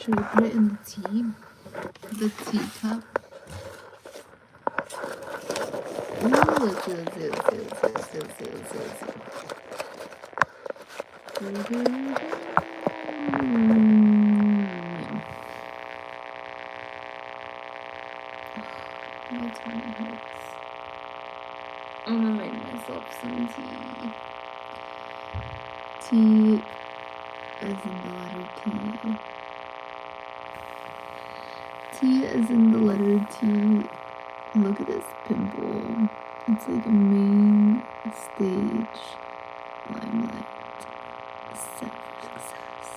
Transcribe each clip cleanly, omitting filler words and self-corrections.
Should we put it in the tea? The teacup? Ooh, let's see. My tummy hurts. I'm gonna make myself some tea. Tea as in the letter T. Tea as in the letter T. Look at this pimple. It's like a main stage limelight. Set for success.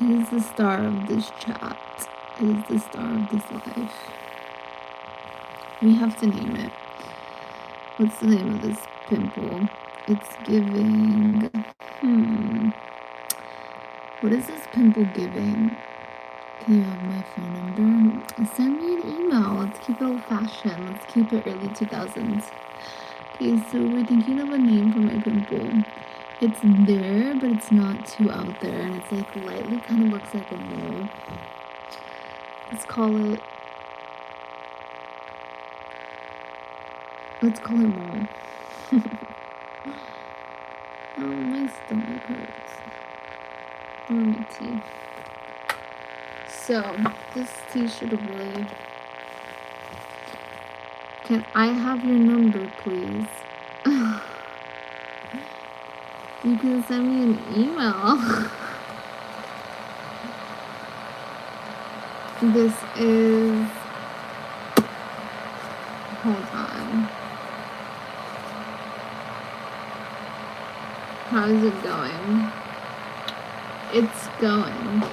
It is the star of this chat. It is the star of this life. We have to name it. What's the name of this pimple? It's giving... What is this pimple giving? Can you have my phone number? Send me an email. Let's keep it old-fashioned. Let's keep it early 2000s. Okay, so we're thinking of a name for my pimple. It's there, but it's not too out there. And it's like lightly kind of looks like a mole. Let's call it mole. Oh, my stomach hurts. I want my tea. So, this tea should have really... Can I have your number, please? You can send me an email. This is... Hold on. How is it going? It's going.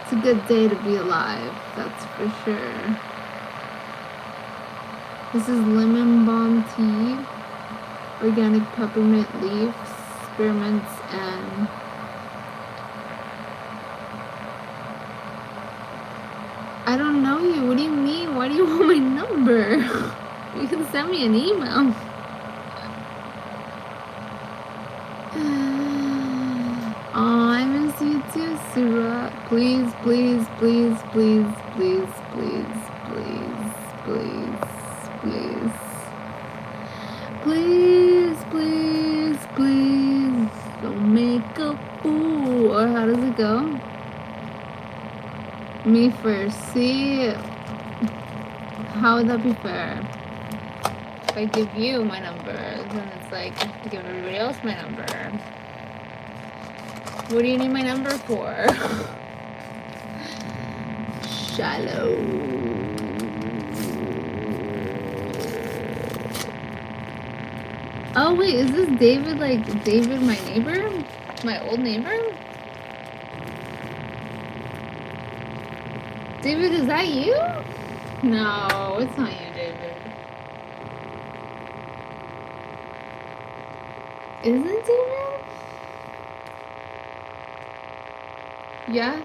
It's a good day to be alive, that's for sure. This is lemon balm tea, organic peppermint leaves, spearmints, and I don't know you. What do you mean? Why do you want my number? You can send me an email. Oh, I miss you too, Surah. Please, please, please, please, please, please, please, please, please. Please, please, please. Don't make a fool. Or how does it go? Me first. See? How would that be fair? If I give you my number, then it's like I have to give everybody else my number. What do you need my number for? Shallow. Oh wait, is this David, like David my neighbor? My old neighbor? David, is that you? No, it's not you, David. Is it David? Yes.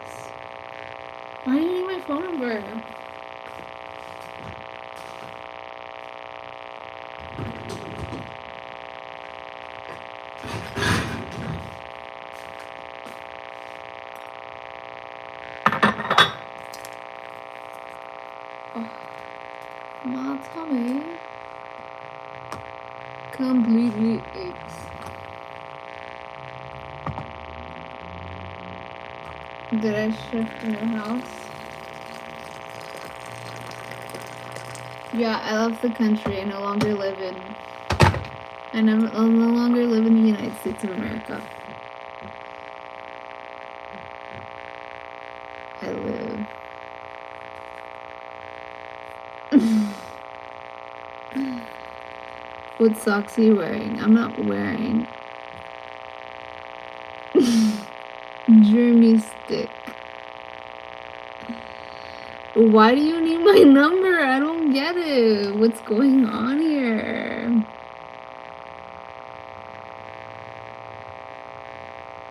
Why do you need my phone number? Oh, my tummy completely aches. Did I shift to new house? Yeah, I left the country. I no longer live in the United States of America. I live. What socks are you wearing? I'm not wearing. Germy stick. Why do you need my number? I don't get it. What's going on here?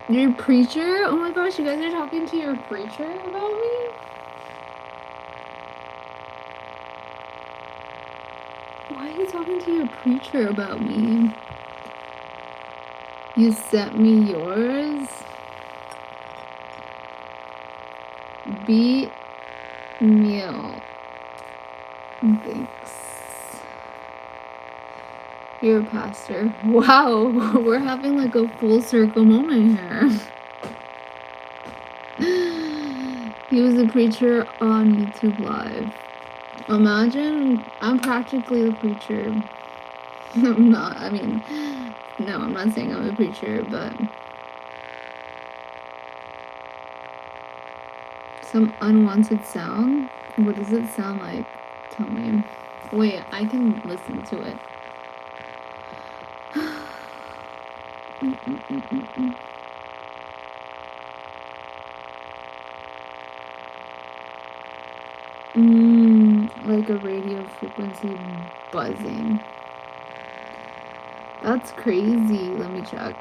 You're a preacher? Oh my gosh, you guys are talking to your preacher about me? Why are you talking to your preacher about me? You sent me yours? Be meal. Thanks. You're a pastor. Wow, we're having like a full circle moment here. He was a preacher on YouTube Live. Imagine, I'm practically a preacher. I'm not, I mean, no, I'm not saying I'm a preacher, but some unwanted sound? What does it sound like? Tell me. Wait, I can listen to it. Like a radio frequency buzzing. That's crazy. Let me check.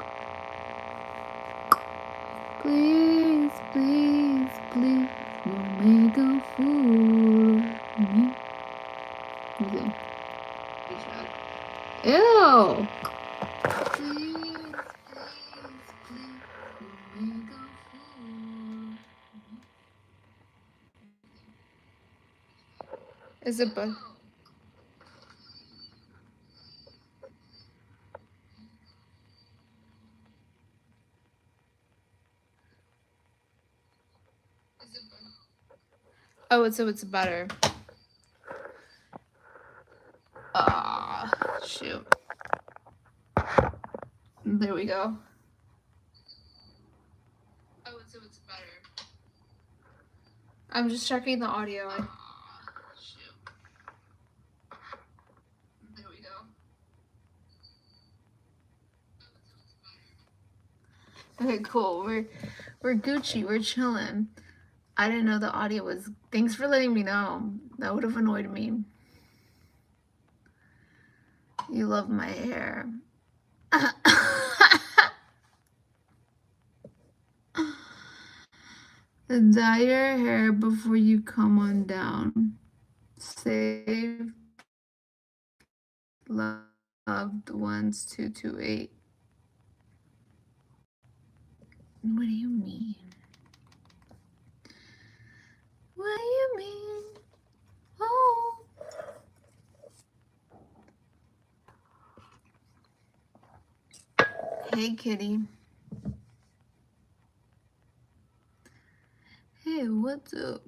Please, please, please, don't make a fool of me. Okay. Ew! Please, please, please, don't make a fool. Is it buzz? Oh, so it's better. Ah, shoot. There we go. Oh, so it's better. I'm just checking the audio. Shoot. There we go. Okay, cool. We're Gucci. We're chilling. I didn't know the audio was. Thanks for letting me know. That would have annoyed me. You love my hair. Dye your hair before you come on down. Save loved ones 228. What do you mean? What do you mean? Oh. Hey, kitty. Hey, what's up?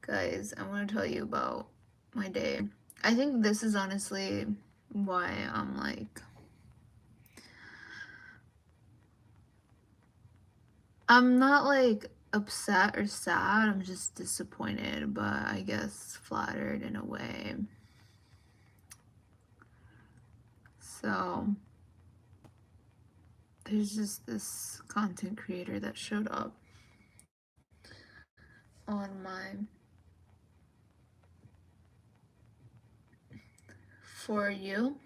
Guys, I want to tell you about my day. I think this is honestly why I'm like... I'm not like upset or sad. I'm just disappointed, but I guess flattered in a way. So there's just this content creator that showed up on my For You.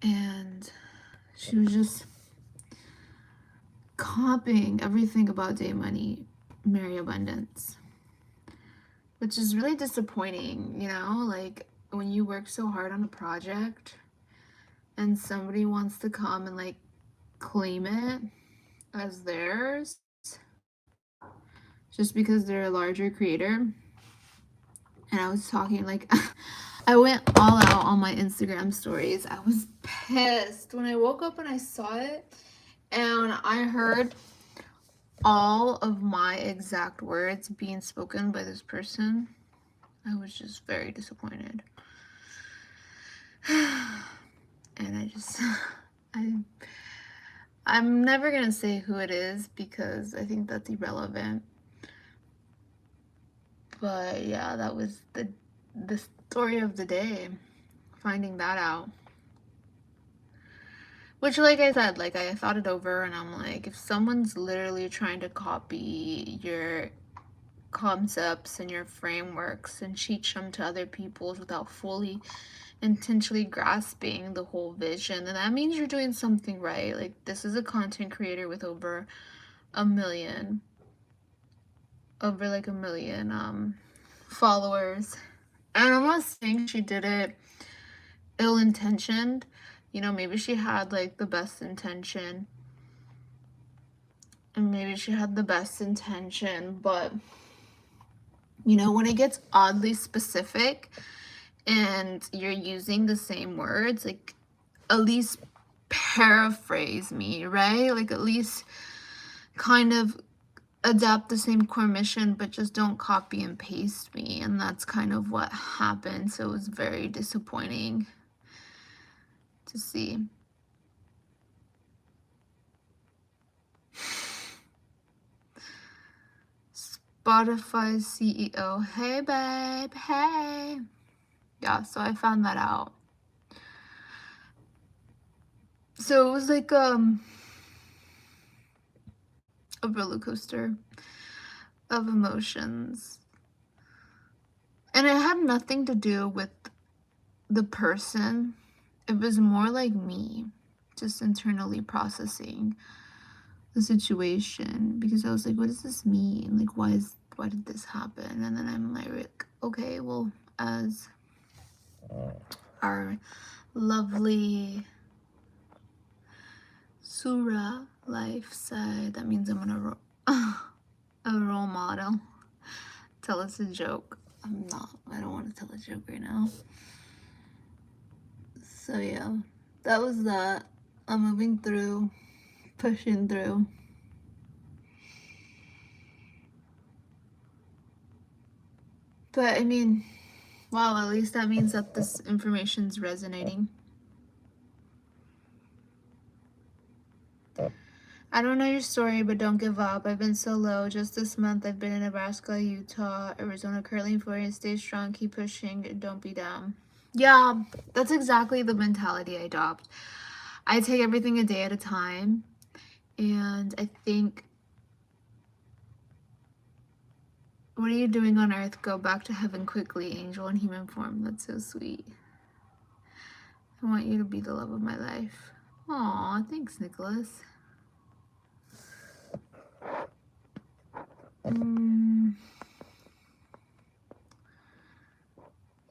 And she was just copying everything about Day Money, Mary Abundance, which is really disappointing, you know, like when you work so hard on a project and somebody wants to come and like claim it as theirs just because they're a larger creator. And I was talking like I went all out on my Instagram stories. I was pissed when I woke up and I saw it and I heard all of my exact words being spoken by this person. I was just very disappointed. And I just I'm never gonna say who it is because I think that's irrelevant. But yeah, that was the story of the day, finding that out. Which, like I said, like I thought it over and I'm like, if someone's literally trying to copy your concepts and your frameworks and teach them to other people's without fully intentionally grasping the whole vision, then that means you're doing something right. Like, this is a content creator with over a million followers, and I'm not saying she did it ill-intentioned. You know, maybe she had like the best intention. And maybe she had the best intention, but you know, when it gets oddly specific and you're using the same words, like at least paraphrase me, right? Like at least kind of adapt the same core mission, but just don't copy and paste me. And that's kind of what happened. So it was very disappointing to see. Spotify CEO. Hey, babe. Hey. Yeah, so I found that out. So it was like a roller coaster of emotions. And it had nothing to do with the person. It was more like me just internally processing the situation, because I was like, what does this mean? Like, why did this happen? And then I'm like, okay, well, as our lovely Surah life said, that means I'm gonna a role model. Tell us a joke. I don't want to tell a joke right now. So yeah, that was that. I'm moving through, pushing through. But I mean, well, at least that means that this information's resonating. I don't know your story, but don't give up. I've been so low. Just this month, I've been in Nebraska, Utah, Arizona, currently in Florida. Stay strong, keep pushing, don't be down. Yeah, that's exactly the mentality I adopt. I take everything a day at a time, and I think, what are you doing on earth? Go back to heaven quickly, angel in human form. That's so sweet. I want you to be the love of my life. Aw, thanks, Nicholas.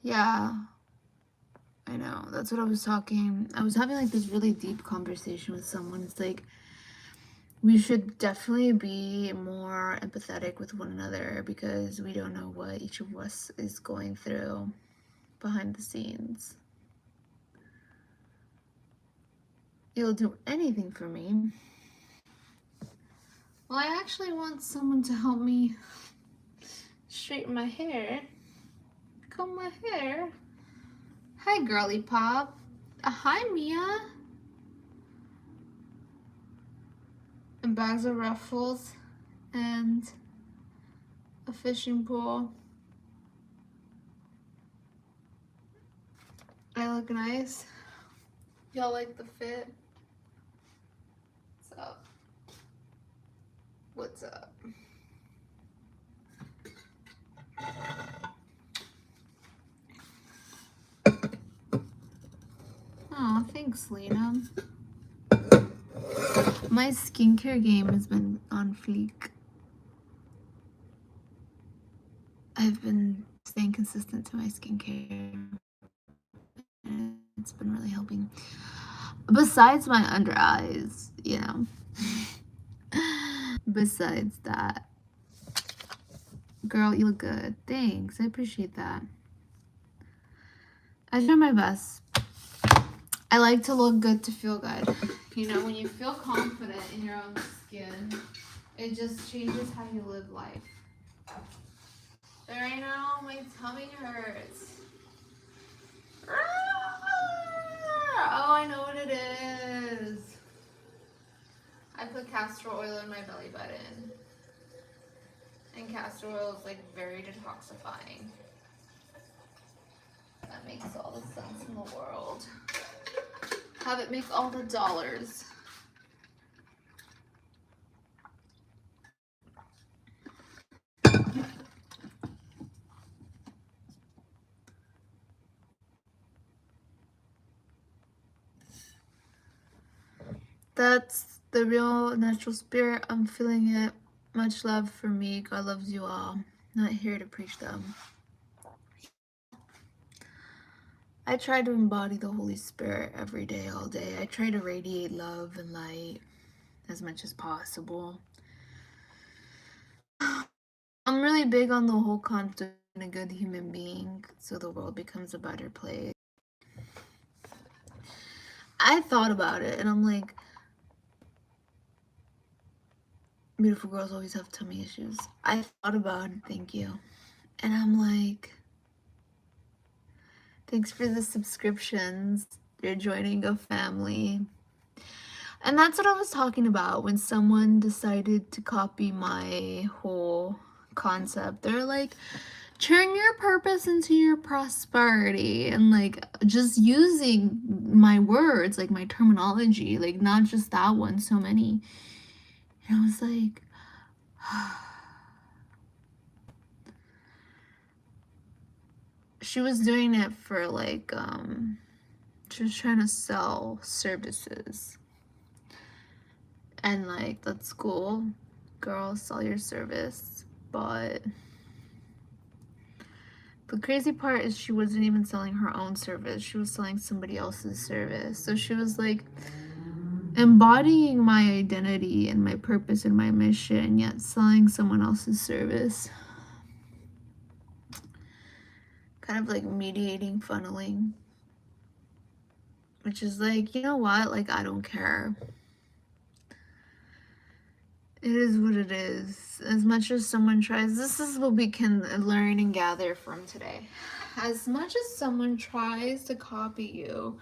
Yeah, I know. That's what I was having like this really deep conversation with someone. It's like, we should definitely be more empathetic with one another, because we don't know what each of us is going through behind the scenes. You'll do anything for me. Well, I actually want someone to help me straighten my hair, comb my hair. Hi, girly pop. Hi, Mia. And bags of ruffles and a fishing pole. I look nice. Y'all like the fit? What's up? What's up? Oh, thanks, Lena. My skincare game has been on fleek. I've been staying consistent to my skincare, and it's been really helping. Besides my under eyes, you know. Besides that. Girl, you look good. Thanks. I appreciate that. I try my best. I like to look good to feel good. You know, when you feel confident in your own skin, it just changes how you live life. But right now, my tummy hurts. Oh, I know what it is. I put castor oil in my belly button. And castor oil is like very detoxifying. That makes all the sense in the world. Have it make all the dollars. That's the real natural spirit. I'm feeling it. Much love for me. God loves you all. Not here to preach them. I try to embody the Holy Spirit every day, all day. I try to radiate love and light as much as possible. I'm really big on the whole concept of being a good human being so the world becomes a better place. I thought about it and I'm like, beautiful girls always have tummy issues. I thought about it, thank you. And I'm like, thanks for the subscriptions. You're joining a family. And that's what I was talking about when someone decided to copy my whole concept. They're like, turn your purpose into your prosperity, and like just using my words, like my terminology, like not just that one, so many. And I was like, she was doing it for like, she was trying to sell services. And like, that's cool. Girl, sell your service. But the crazy part is she wasn't even selling her own service. She was selling somebody else's service. So she was like embodying my identity and my purpose and my mission, yet selling someone else's service. Kind of like mediating funneling. Which is like, you know what? Like, I don't care. It is what it is. As much as someone tries, this is what we can learn and gather from today. As much as someone tries to copy you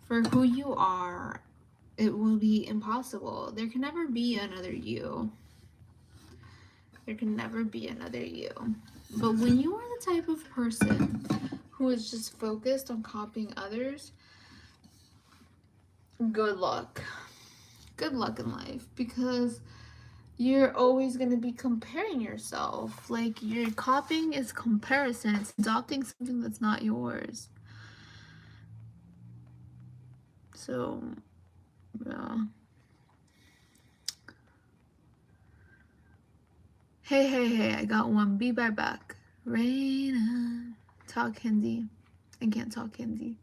for who you are, it will be impossible. There can never be another you. There can never be another you. But when you are the type of person who is just focused on copying others, good luck. Good luck in life, because you're always going to be comparing yourself. Like, your copying is comparison. It's adopting something that's not yours. So, yeah. Hey, I got one. Be right back. Reina. Talk Hindi. I can't talk Hindi.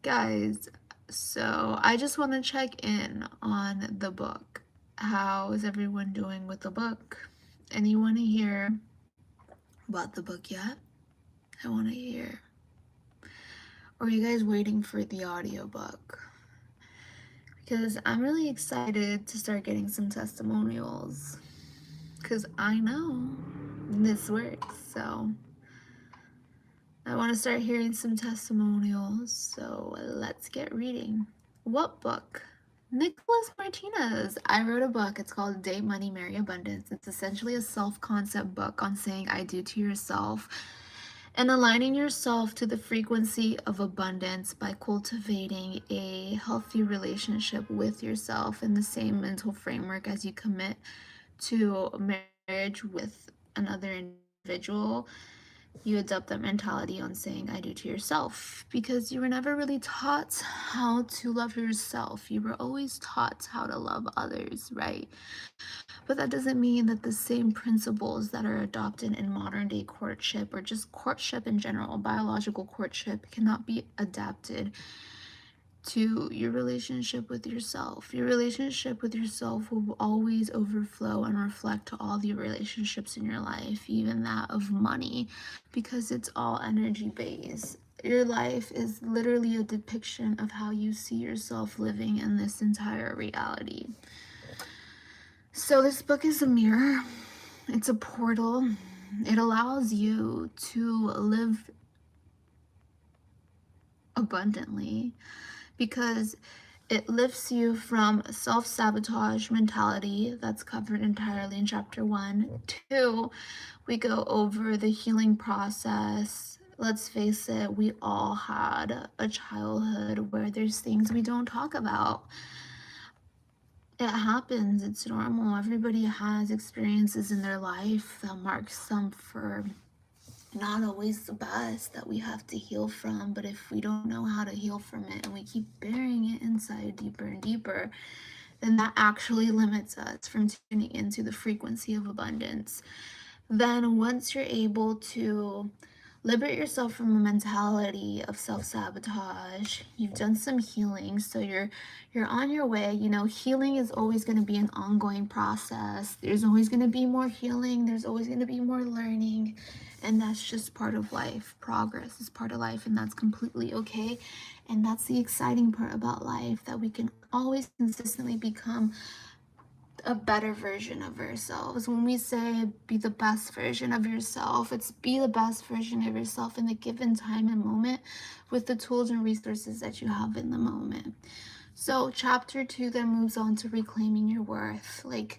Guys, so I just want to check in on the book. How is everyone doing with the book? Anyone hear about the book yet? I want to hear. Or are you guys waiting for the audiobook? Because I'm really excited to start getting some testimonials. Because I know this works. So I want to start hearing some testimonials. So let's get reading. What book? Nicholas Martinez. I wrote a book. It's called Date Money, Marry Abundance. It's essentially a self-concept book on saying I do to yourself and aligning yourself to the frequency of abundance by cultivating a healthy relationship with yourself in the same mental framework as you commit to marriage with another individual. You adopt that mentality on saying I do to yourself, because you were never really taught how to love yourself. You were always taught how to love others, right? But that doesn't mean that the same principles that are adopted in modern day courtship, or just courtship in general, biological courtship, cannot be adapted to your relationship with yourself. Your relationship with yourself will always overflow and reflect to all the relationships in your life, even that of money, because it's all energy based. Your life is literally a depiction of how you see yourself living in this entire reality. So this book is a mirror. It's a portal. It allows you to live abundantly, because it lifts you from self-sabotage mentality that's covered entirely in chapter 1. 2, we go over the healing process. Let's face it, we all had a childhood where there's things we don't talk about. It happens. It's normal. Everybody has experiences in their life that marks them for not always the best, that we have to heal from. But if we don't know how to heal from it and we keep burying it inside deeper and deeper, then that actually limits us from tuning into the frequency of abundance. Then once you're able to Liberate yourself from a mentality of self-sabotage. You've done some healing, so you're on your way. You know, healing is always going to be an ongoing process. There's always going to be more healing, there's always going to be more learning, and that's just part of life. Progress is part of life, and that's completely okay. And that's the exciting part about life, that we can always consistently become a better version of ourselves. When we say be the best version of yourself, it's be the best version of yourself in the given time and moment with the tools and resources that you have in the moment. So chapter 2 then moves on to reclaiming your worth. Like,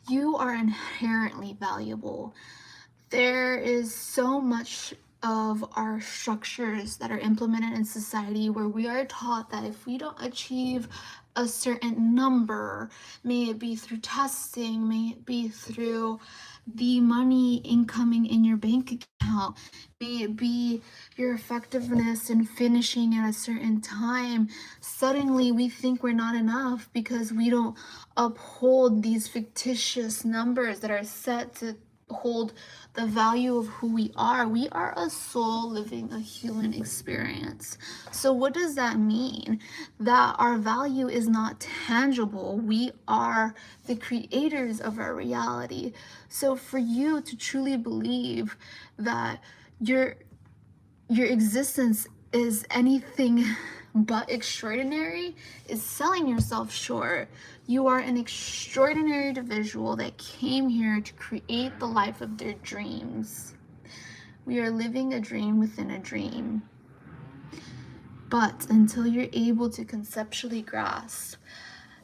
you are inherently valuable. There is so much of our structures that are implemented in society where we are taught that if we don't achieve a certain number, may it be through testing, may it be through the money incoming in your bank account, may it be your effectiveness in finishing at a certain time, suddenly we think we're not enough because we don't uphold these fictitious numbers that are set to hold the value of who we are. We are a soul living a human experience. So, what does that mean? That our value is not tangible. We are the creators of our reality. So, for you to truly believe that your existence is anything but extraordinary is selling yourself short. You are an extraordinary individual that came here to create the life of their dreams. We are living a dream within a dream. But until you're able to conceptually grasp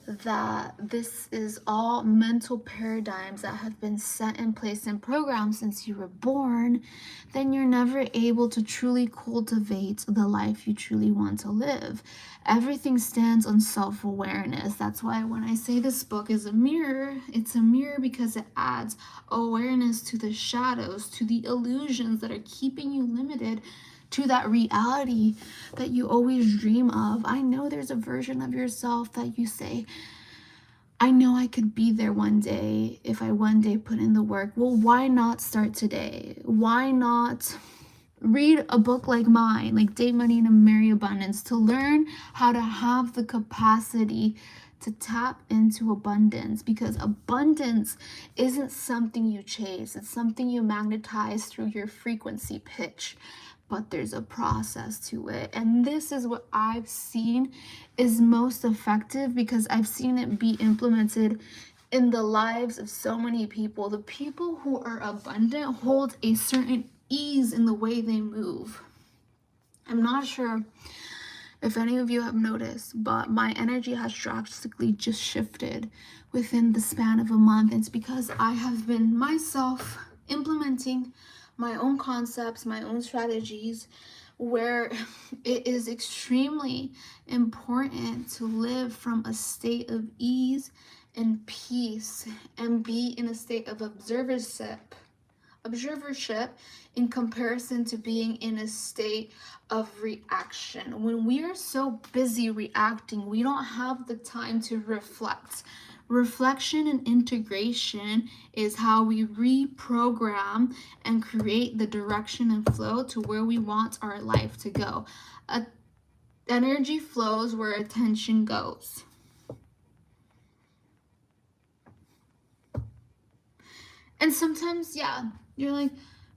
that this is all mental paradigms that have been set in place and programmed since you were born, then you're never able to truly cultivate the life you truly want to live. Everything stands on self-awareness. That's why when I say this book is a mirror, it's a mirror because it adds awareness to the shadows, to the illusions that are keeping you limited to that reality that you always dream of. I know there's a version of yourself that you say, I know I could be there one day if I one day put in the work. Well, why not start today? Why not read a book like mine, like Date, Money, and Marry Abundance, to learn how to have the capacity to tap into abundance? Because abundance isn't something you chase, it's something you magnetize through your frequency pitch. But there's a process to it. And this is what I've seen is most effective because I've seen it be implemented in the lives of so many people. The people who are abundant hold a certain ease in the way they move. I'm not sure if any of you have noticed, but my energy has drastically just shifted within the span of a month. It's because I have been myself implementing my own concepts, my own strategies, where it is extremely important to live from a state of ease and peace and be in a state of observership in comparison to being in a state of reaction. When we are so busy reacting, we don't have the time to reflect. Reflection and integration is how we reprogram and create the direction and flow to where we want our life to go. Energy flows where attention goes. And sometimes, yeah, you're like,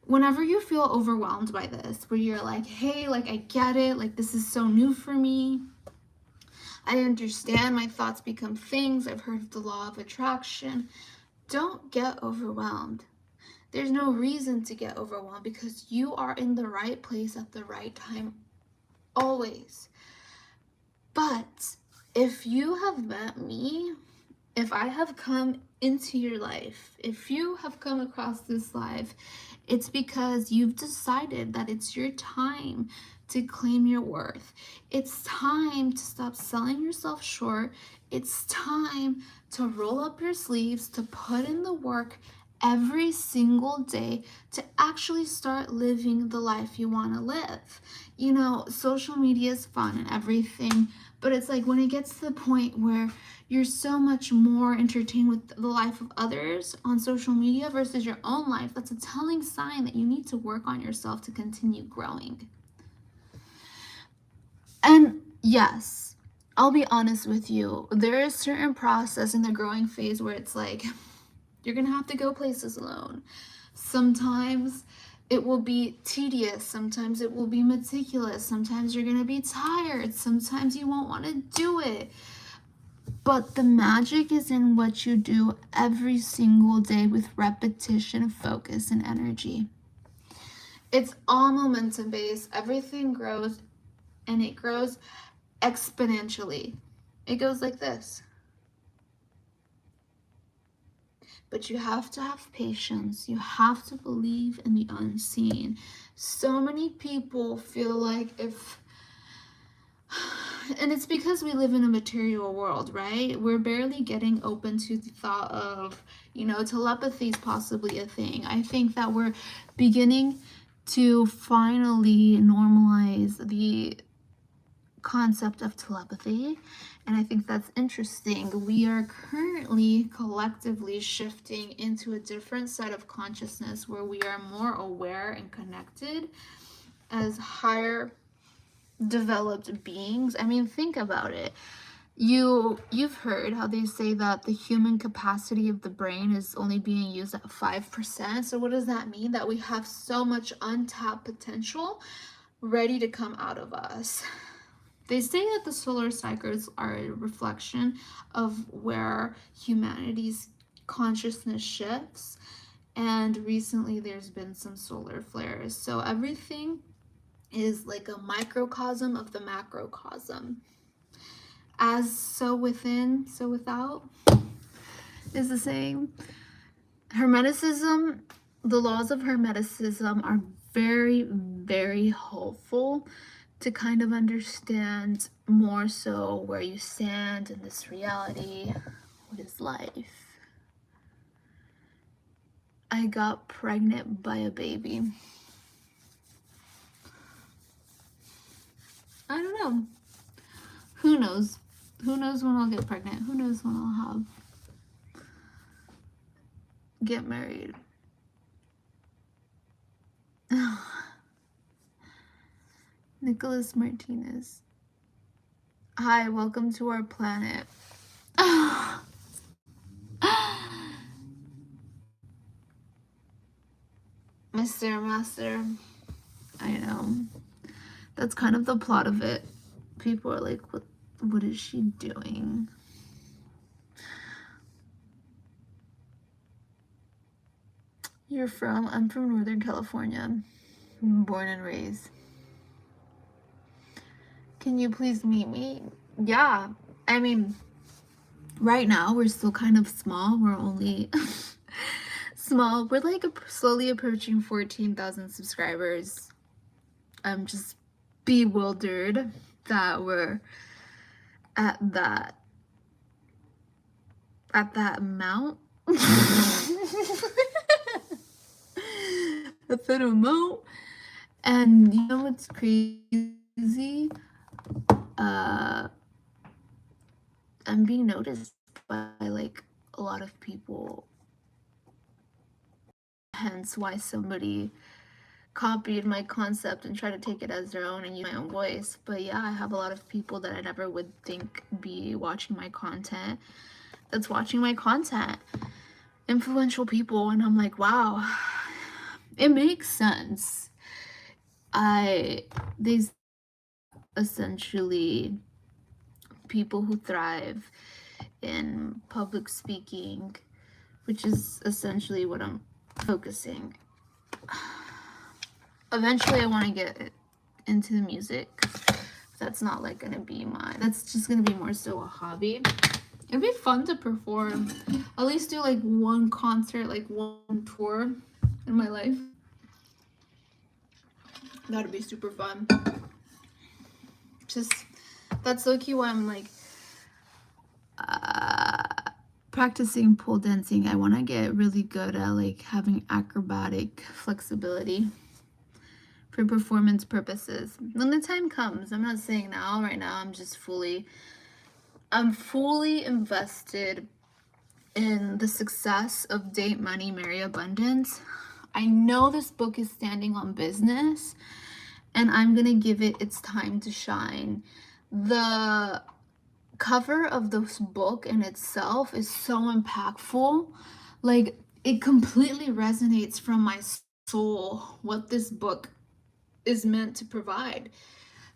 whenever you feel overwhelmed by this, where you're like, hey, like, I get it, like, this is so new for me. I understand my thoughts become things. I've heard of the law of attraction. Don't get overwhelmed. There's no reason to get overwhelmed because you are in the right place at the right time, always. But if you have met me, if I have come into your life, if you have come across this life, it's because you've decided that it's your time to claim your worth. It's time to stop selling yourself short. It's time to roll up your sleeves, to put in the work every single day to actually start living the life you want to live. You know, social media is fun and everything, but it's like when it gets to the point where you're so much more entertained with the life of others on social media versus your own life, that's a telling sign that you need to work on yourself to continue growing. And yes, I'll be honest with you, there is certain process in the growing phase where it's like you're gonna have to go places alone. Sometimes it will be tedious, sometimes it will be meticulous, sometimes you're gonna be tired, sometimes you won't want to do it. But the magic is in what you do every single day with repetition, focus, and energy. It's all momentum based. Everything grows, and it grows exponentially. It goes like this. But you have to have patience. You have to believe in the unseen. So many people feel like if, and it's because we live in a material world, right? We're barely getting open to the thought of, you know, telepathy is possibly a thing. I think that we're beginning to finally normalize the concept of telepathy, and I think that's interesting. We are currently collectively shifting into a different set of consciousness where we are more aware and connected as higher developed beings. I mean, think about it. You've heard how they say that the human capacity of the brain is only being used at 5%. So what does that mean? That we have so much untapped potential ready to come out of us. They say that the solar cycles are a reflection of where humanity's consciousness shifts, and recently there's been some solar flares. So everything is like a microcosm of the macrocosm. As so within, so without is the same. Hermeticism, the laws of Hermeticism are very, very helpful to kind of understand more so where you stand in this reality. What is life? I got pregnant by a baby. I don't know. Who knows? Who knows when I'll get pregnant? Who knows when I'll get married? Nicholas Martinez. Hi, welcome to our planet. Mr. Master. I know. That's kind of the plot of it. People are like, what is she doing? You're from? I'm from Northern California. I'm born and raised. Can you please meet me? Yeah. I mean, right now we're still kind of small. We're only small. We're like slowly approaching 14,000 subscribers. I'm just bewildered that we're at that amount. At that amount. And you know what's crazy? I'm being noticed by like a lot of people, hence why somebody copied my concept and tried to take it as their own and use my own voice. But yeah, I have a lot of people that I never would think be watching my content that's watching my content, influential people, and I'm like, wow, it makes sense. These essentially people who thrive in public speaking, which is essentially what I'm focusing. Eventually I want to get into the music. That's not like gonna be that's just gonna be more so a hobby. It'd be fun to perform, at least do like one concert, like one tour in my life. That'd be super fun. Just that's so cute why I'm like practicing pole dancing, I want to get really good at like having acrobatic flexibility for performance purposes when the time comes. I'm not saying now. Right now I'm fully invested in the success of Date Money Marry Abundance. I know this book is standing on business, and I'm gonna give it its time to shine. The cover of this book in itself is so impactful. Like, it completely resonates from my soul what this book is meant to provide.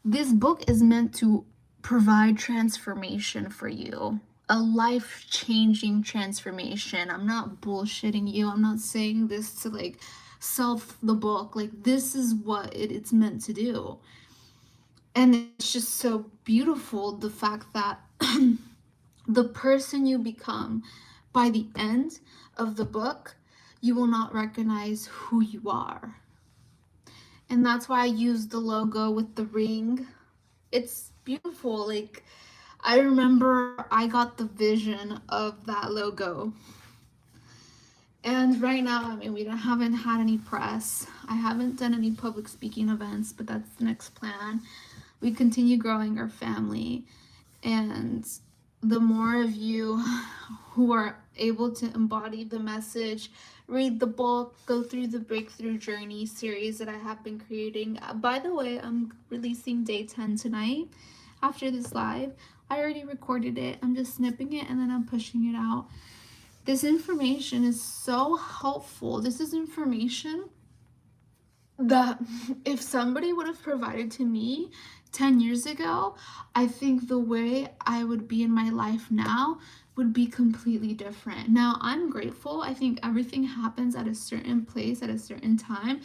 This book is meant to provide transformation for you, a life changing transformation. I'm not bullshitting you. I'm not saying this to like self the book. Like, this is what it's meant to do. And it's just so beautiful, the fact that the person you become by the end of the book, you will not recognize who you are. And that's why I used the logo with the ring. It's beautiful. Like, I remember I got the vision of that logo. And right now, I mean, we haven't had any press. I haven't done any public speaking events, but that's the next plan. We continue growing our family. And the more of you who are able to embody the message, read the book, go through the Breakthrough Journey series that I have been creating. By the way, I'm releasing day 10 tonight after this live. I already recorded it. I'm just snipping it and then I'm pushing it out. This information is so helpful. This is information that if somebody would have provided to me 10 years ago, I think the way I would be in my life now would be completely different. Now, I'm grateful. I think everything happens at a certain place at a certain time.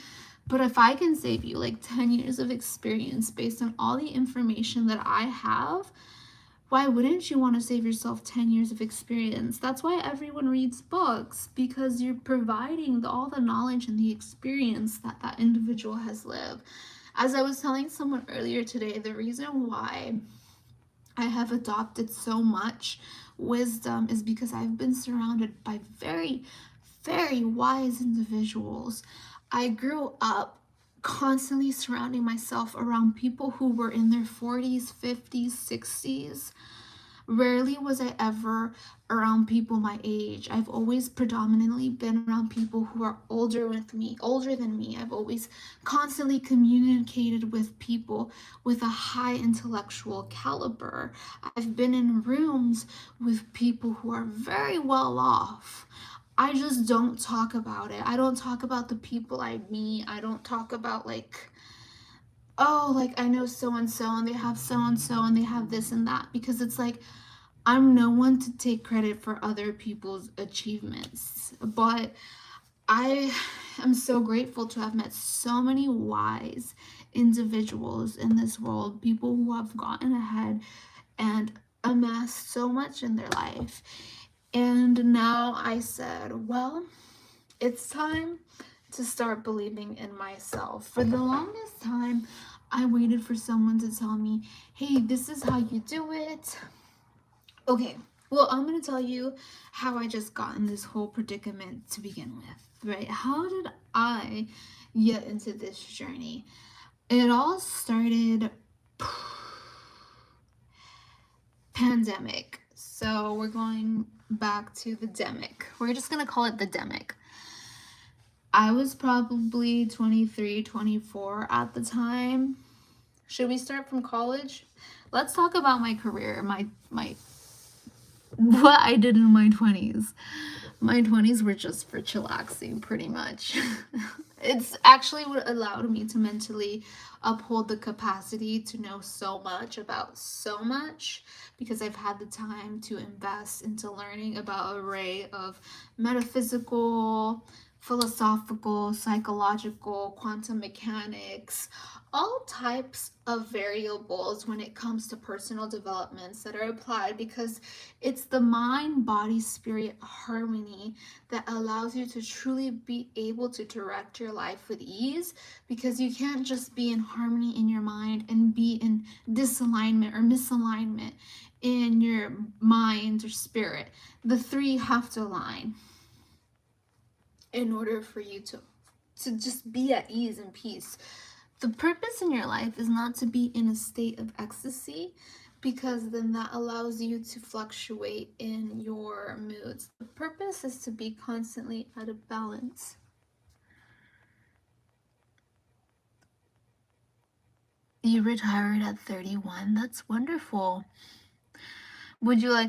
But if I can save you like 10 years of experience based on all the information that I have, why wouldn't you want to save yourself 10 years of experience? That's why everyone reads books, because you're providing all the knowledge and the experience that that individual has lived. As I was telling someone earlier today, the reason why I have adopted so much wisdom is because I've been surrounded by very, very wise individuals. I grew up constantly surrounding myself around people who were in their 40s, 50s, 60s. Rarely was I ever around people my age. I've always predominantly been around people who are older than me. I've always constantly communicated with people with a high intellectual caliber. I've been in rooms with people who are very well off. I just don't talk about it. I don't talk about the people I meet. I don't talk about like, oh, like I know so and so and they have so and they have this and that, because it's like I'm no one to take credit for other people's achievements. But I am so grateful to have met so many wise individuals in this world, people who have gotten ahead and amassed so much in their life. And now I said, well, it's time to start believing in myself. For the longest time, I waited for someone to tell me, hey, this is how you do it. Okay, well, I'm going to tell you how I just got in this whole predicament to begin with, right? How did I get into this journey? It all started pandemic. So we're going back to the demic. We're just going to call it the demic. I was probably 23, 24 at the time. Should we start from college? Let's talk about my career, my what I did in my 20s. My 20s were just for chillaxing, pretty much. It's actually what allowed me to mentally uphold the capacity to know so much about so much, because I've had the time to invest into learning about an array of metaphysical, philosophical, psychological, quantum mechanics, all types of variables when it comes to personal developments that are applied, because it's the mind, body, spirit harmony that allows you to truly be able to direct your life with ease, because you can't just be in harmony in your mind and be in disalignment or misalignment in your mind or spirit. The three have to align in order for you to just be at ease and peace. The purpose in your life is not to be in a state of ecstasy, because then that allows you to fluctuate in your moods. The purpose is to be constantly out of balance. You retired at 31. That's wonderful. Would you like